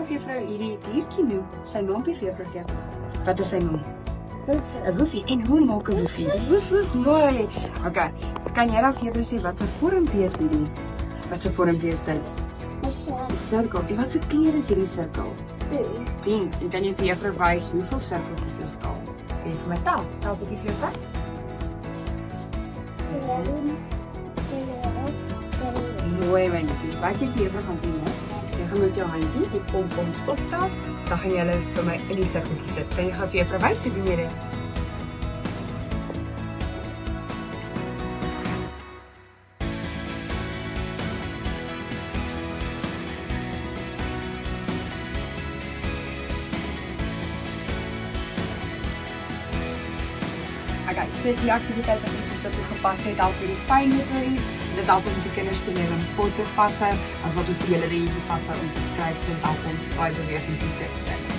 gaan vir juffrou hierdie diertjie noem, sy naampie vir juffrou gee. Wat is sy naam? 'n woefie. En hoe maak 'n woefie? Woef, woef, mooi. Okay, kan jy dan vir juffrou sê wat se vormpie is hierdie? Wat se vormpie is dit? 'n Sirkel. En wat se kleur is hierdie sirkel? Pink. En kan jy vir juffrou wys hoeveel sirkeltjies is daar? Kan jy vir my tel? Tel bietjie vir juffrou. Mooi, my liefie. Wat jy vir juffrou gaan doen is, jy gaan met jou handjie die pompoms optel, dan gaan jy hulle vir my in die sirkeltjie sit. Kan jy gaan vir juffrou wys hoe doen jy dit? Okay, so die aktiwiteit wat ons hierso toegepas het, help met die fynmotories. Dit help om die kinders te leer om potter vashou, as wat ons die hele dag hier vashou om te skryf, so help om daai beweging te kry.